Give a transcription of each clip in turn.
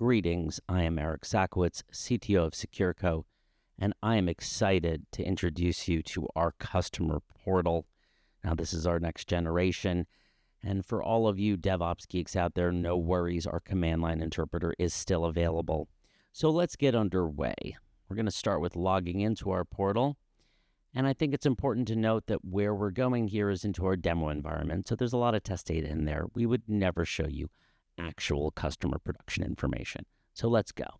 Greetings, I am Eric Sakowitz, CTO of SecureCo, and I am excited to introduce you to our customer portal. Now, this is our next generation, and for all of you DevOps geeks out there, no worries, our command line interpreter is still available. So let's get underway. We're going to start with logging into our portal, and I think it's important to note that where we're going here is into our demo environment, so there's a lot of test data in there. We would never show you actual customer production information. So let's go.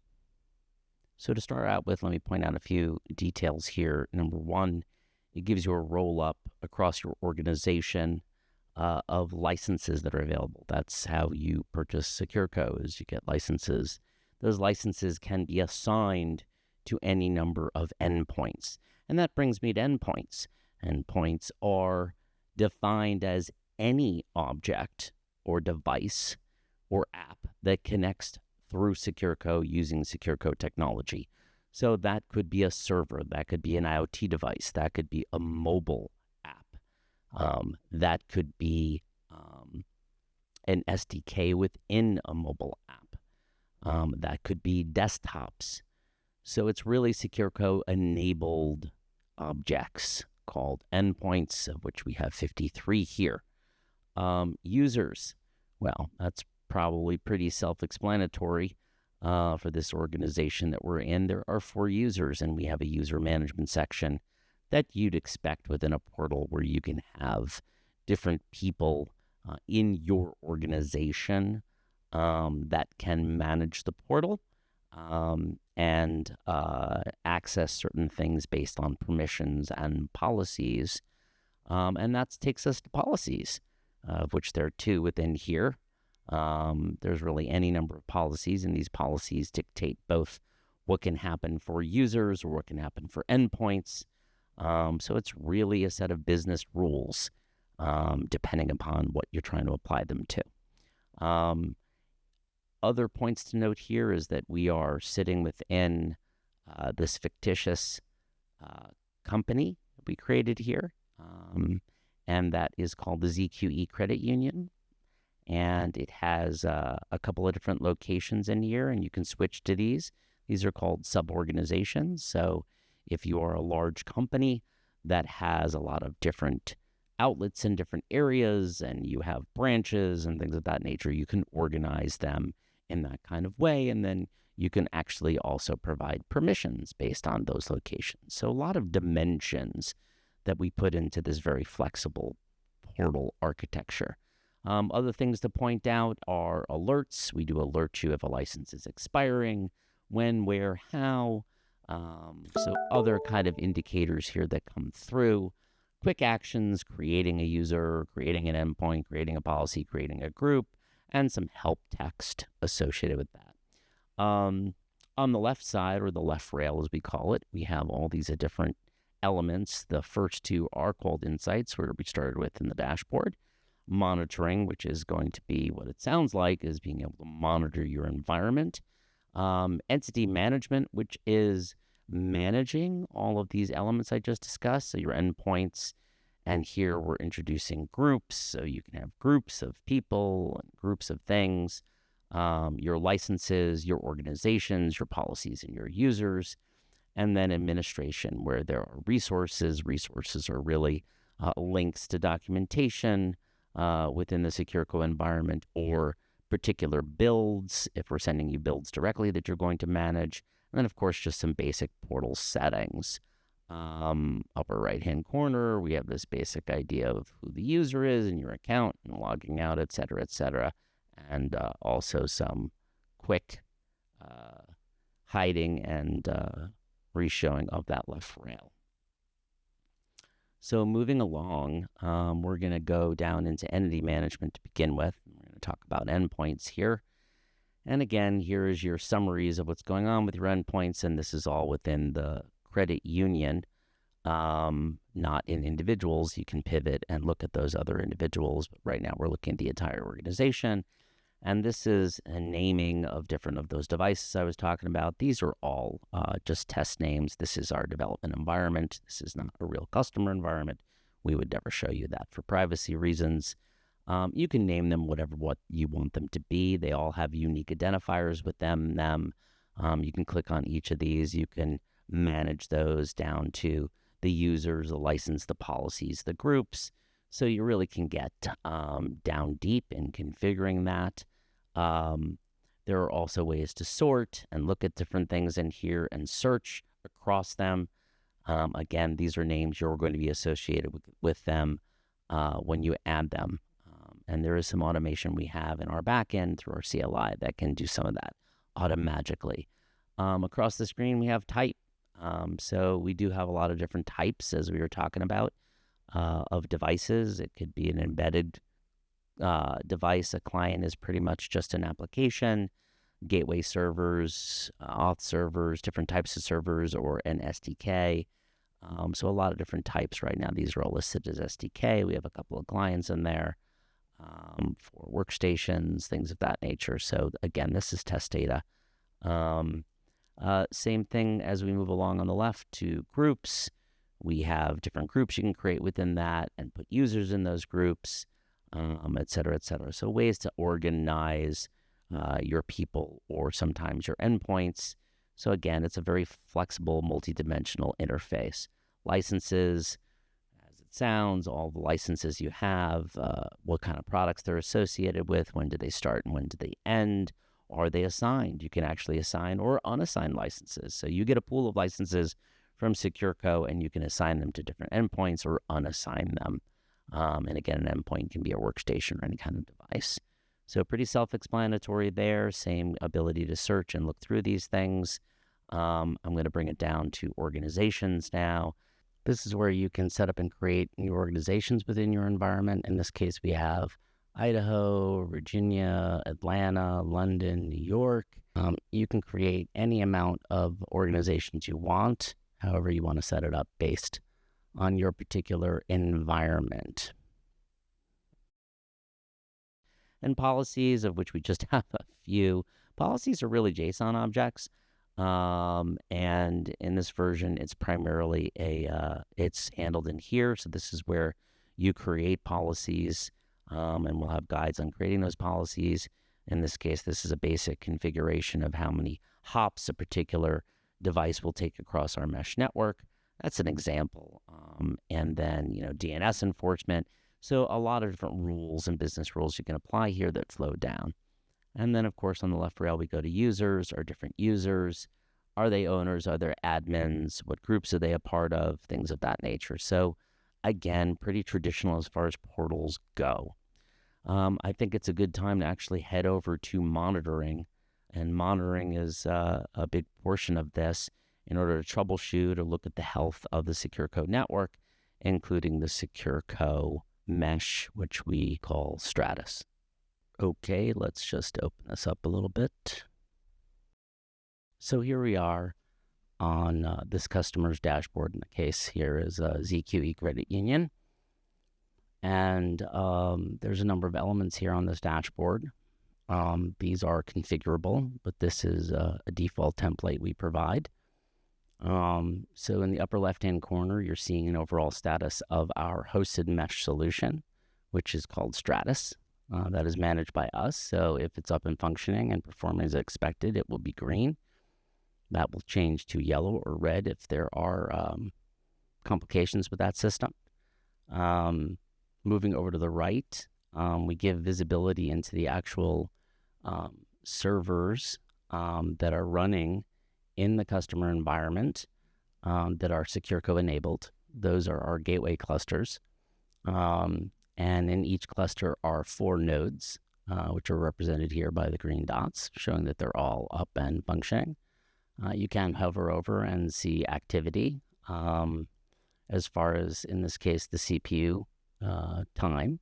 So to start out with, let me point out a few details here. Number one, it gives you a roll-up across your organization of licenses that are available. That's how you purchase SecureCo, is you get licenses. Those licenses can be assigned to any number of endpoints. And that brings me to endpoints. Endpoints are defined as any object or device or app that connects through SecureCo using SecureCo technology. So that could be a server, that could be an IoT device, that could be a mobile app, that could be an SDK within a mobile app, that could be desktops. So it's really SecureCo enabled objects called endpoints, of which we have 53 here. Users, well, that's probably pretty self-explanatory for this organization that we're in. There are 4 users, and we have a user management section that you'd expect within a portal where you can have different people in your organization that can manage the portal and access certain things based on permissions and policies. And that takes us to policies, of which there are 2 within here. There's really any number of policies, and these policies dictate both what can happen for users or what can happen for endpoints. So it's really a set of business rules, depending upon what you're trying to apply them to. Other points to note here is that we are sitting within this fictitious company that we created here, and that is called the ZQE Credit Union. And it has a couple of different locations in here, and you can switch to these. These are called sub-organizations. So if you are a large company that has a lot of different outlets in different areas, and you have branches and things of that nature, you can organize them in that kind of way, and then you can actually also provide permissions based on those locations. So a lot of dimensions that we put into this very flexible portal architecture. Other things to point out are alerts. We do alert you if a license is expiring, when, where, how. So other kind of indicators here that come through. Quick actions, creating a user, creating an endpoint, creating a policy, creating a group, and some help text associated with that. On the left side, or the left rail as we call it, we have all these different elements. The first 2 are called insights, where we started with in the dashboard. Monitoring, which is going to be what it sounds like, is being able to monitor your environment. Entity management, which is managing all of these elements I just discussed, so your endpoints. And here we're introducing groups, so you can have groups of people and groups of things, your licenses, your organizations, your policies, and your users. And then administration, where there are resources. Resources are really links to documentation within the SecureCo environment, or particular builds, if we're sending you builds directly that you're going to manage. And then, of course, just some basic portal settings. Upper right-hand corner, we have this basic idea of who the user is in your account and logging out, et cetera, and also some quick hiding and re-showing of that left rail. So moving along, we're going to go down into entity management to begin with. We're going to talk about endpoints here. And again, here is your summaries of what's going on with your endpoints, and this is all within the credit union, not in individuals. You can pivot and look at those other individuals, but right now we're looking at the entire organization. And this is a naming of different of those devices I was talking about. These are all just test names. This is our development environment. This is not a real customer environment. We would never show you that for privacy reasons. You can name them what you want them to be. They all have unique identifiers with them. You can click on each of these. You can manage those down to the users, the license, the policies, the groups. So you really can get down deep in configuring that. There are also ways to sort and look at different things in here and search across them. Again, these are names you're going to be associated with them when you add them. And there is some automation we have in our backend through our CLI that can do some of that automatically. Across the screen, we have type. So we do have a lot of different types, as we were talking about, of devices. It could be an embedded device. A client is pretty much just an application, gateway servers, auth servers, different types of servers, or an SDK. So a lot of different types right now. These are all listed as SDK. We have a couple of clients in there for workstations, things of that nature. So again, this is test data. Same thing as we move along on the left to groups. We have different groups you can create within that and put users in those groups, et cetera, et cetera. So ways to organize your people or sometimes your endpoints. So again, it's a very flexible, multi-dimensional interface. Licenses, as it sounds, all the licenses you have, what kind of products they're associated with, when do they start and when do they end, are they assigned? You can actually assign or unassigned licenses. So you get a pool of licenses from SecureCo and you can assign them to different endpoints or unassign them. And again, an endpoint can be a workstation or any kind of device. So pretty self-explanatory there. Same ability to search and look through these things. I'm going to bring it down to organizations now. This is where you can set up and create new organizations within your environment. In this case, we have Idaho, Virginia, Atlanta, London, New York. You can create any amount of organizations you want, however you want to set it up based on your particular environment. And policies, of which we just have a few. Policies are really JSON objects. And in this version, it's primarily it's handled in here. So this is where you create policies, and we'll have guides on creating those policies. In this case, this is a basic configuration of how many hops a particular device will take across our mesh network. That's an example. And then, DNS enforcement. So a lot of different rules and business rules you can apply here that flow down. And then, of course, on the left rail, we go to users, or different users. Are they owners? Are they admins? What groups are they a part of? Things of that nature. So, again, pretty traditional as far as portals go. I think it's a good time to actually head over to monitoring. And monitoring is a big portion of this in order to troubleshoot or look at the health of the SecureCo network, including the SecureCo mesh, which we call Stratus. Okay, let's just open this up a little bit. So here we are on this customer's dashboard. In the case here is ZQE Credit Union. And there's a number of elements here on this dashboard. These are configurable, but this is a default template we provide. So in the upper left-hand corner, you're seeing an overall status of our hosted mesh solution, which is called Stratus. That is managed by us. So if it's up and functioning and performing as expected, it will be green. That will change to yellow or red if there are complications with that system. Moving over to the right, we give visibility into the actual servers that are running in the customer environment that are SecureCo enabled. Those are our gateway clusters. And in each cluster are 4 nodes, which are represented here by the green dots, showing that they're all up and functioning. You can hover over and see activity, as far as, in this case, the CPU time.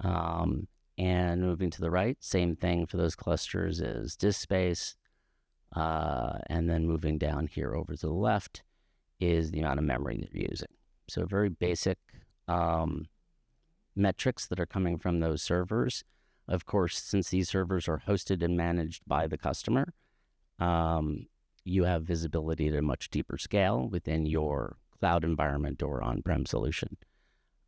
And moving to the right, same thing for those clusters as disk space. And then moving down here over to the left is the amount of memory that you're using. So very basic metrics that are coming from those servers. Of course, since these servers are hosted and managed by the customer, you have visibility at a much deeper scale within your cloud environment or on-prem solution.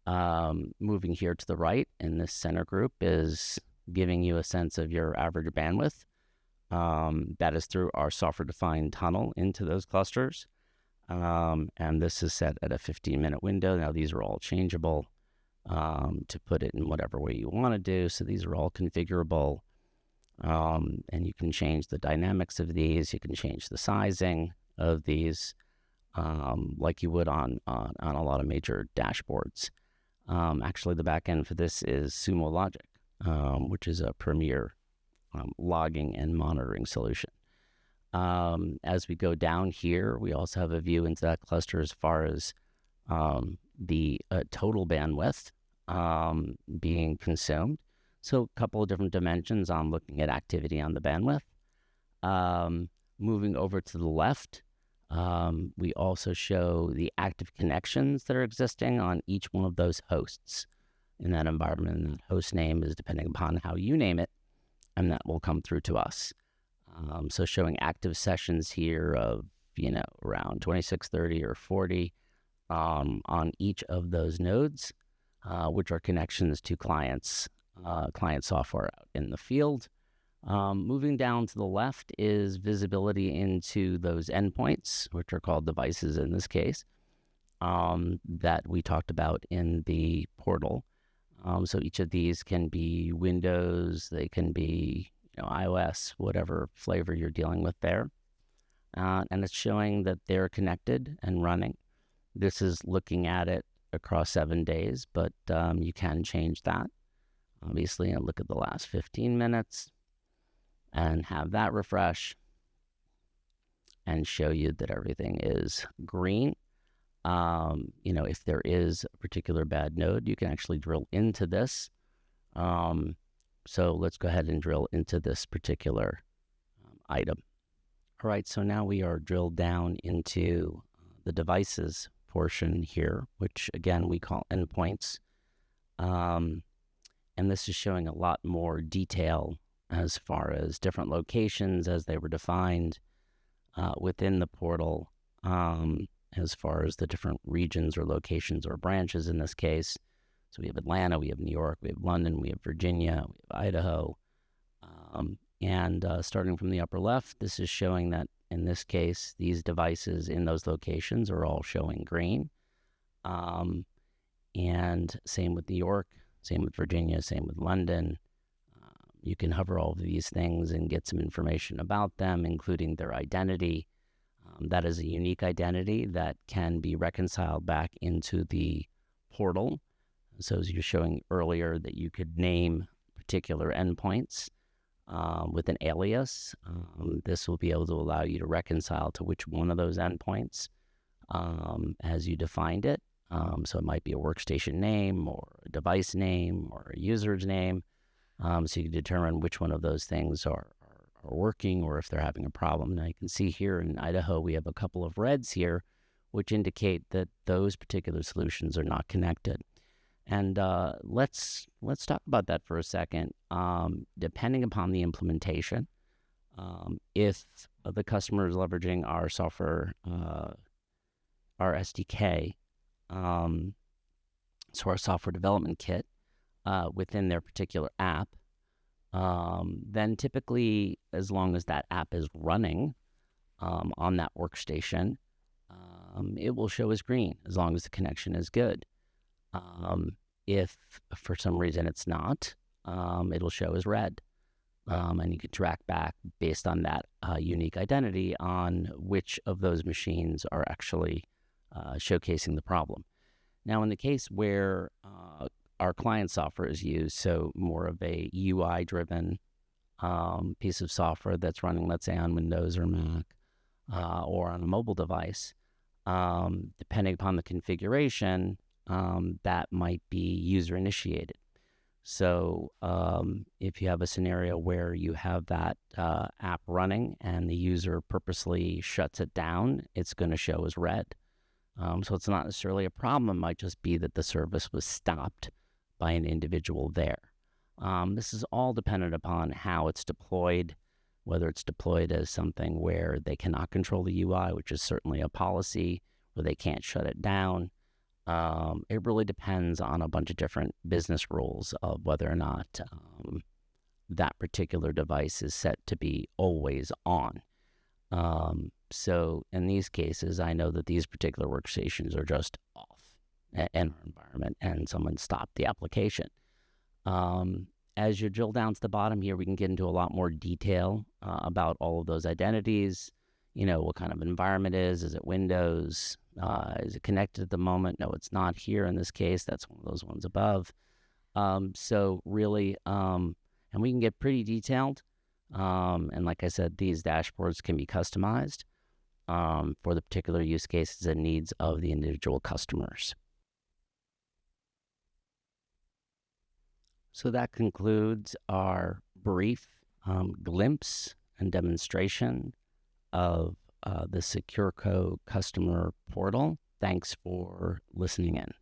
Moving here to the right in this center group is giving you a sense of your average bandwidth. That is through our software-defined tunnel into those clusters. And this is set at a 15-minute window. Now, these are all changeable to put it in whatever way you want to do. So these are all configurable. And you can change the dynamics of these. You can change the sizing of these like you would on a lot of major dashboards. Actually, the back end for this is Sumo Logic, which is a premier logging and monitoring solution. As we go down here, we also have a view into that cluster as far as the total bandwidth being consumed. So a couple of different dimensions on looking at activity on the bandwidth. Moving over to the left, we also show the active connections that are existing on each one of those hosts in that environment. And that host name is depending upon how you name it, and that will come through to us. So showing active sessions here of, around 26, 30, or 40 on each of those nodes, which are connections to client software out in the field. Moving down to the left is visibility into those endpoints, which are called devices in this case, that we talked about in the portal. So each of these can be Windows, they can be iOS, whatever flavor you're dealing with there. And it's showing that they're connected and running. This is looking at it across 7 days, but you can change that, obviously, and look at the last 15 minutes and have that refresh and show you that everything is green. If there is a particular bad node, you can actually drill into this. So let's go ahead and drill into this particular item. All right, so now we are drilled down into the devices portion here, which again we call endpoints. And this is showing a lot more detail as far as different locations as they were defined within the portal, as far as the different regions or locations or branches in this case. So we have Atlanta, we have New York, we have London, we have Virginia, we have Idaho. And starting from the upper left, this is showing that in this case, these devices in those locations are all showing green. And same with New York, same with Virginia, same with London. You can hover all of these things and get some information about them, including their identity. That is a unique identity that can be reconciled back into the portal. So as you were showing earlier that you could name particular endpoints with an alias, this will be able to allow you to reconcile to which one of those endpoints as you defined it. So it might be a workstation name or a device name or a user's name. So you can determine which one of those things are working or if they're having a problem. Now you can see here in Idaho, we have a couple of reds here, which indicate that those particular solutions are not connected. And let's talk about that for a second. Depending upon the implementation, if the customer is leveraging our software, our SDK, so our software development kit within their particular app, then typically, as long as that app is running on that workstation, it will show as green as long as the connection is good. If for some reason it's not, it'll show as red. And you can track back based on that unique identity on which of those machines are actually showcasing the problem. Now, in the case where our client software is used, so more of a UI-driven piece of software that's running, let's say, on Windows or Mac or on a mobile device, depending upon the configuration, that might be user-initiated. So if you have a scenario where you have that app running and the user purposely shuts it down, it's going to show as red. So it's not necessarily a problem. It might just be that the service was stopped by an individual there. This is all dependent upon how it's deployed, whether it's deployed as something where they cannot control the UI, which is certainly a policy, where they can't shut it down, It really depends on a bunch of different business rules of whether or not that particular device is set to be always on. So in these cases, I know that these particular workstations are just off in our environment, and someone stopped the application. As you drill down to the bottom here, we can get into a lot more detail about all of those identities. What kind of environment is it Windows? Is it connected at the moment? No, it's not here in this case. That's one of those ones above. So really, and we can get pretty detailed. And like I said, these dashboards can be customized for the particular use cases and needs of the individual customers. So that concludes our brief glimpse and demonstration of the SecureCo customer portal. Thanks for listening in.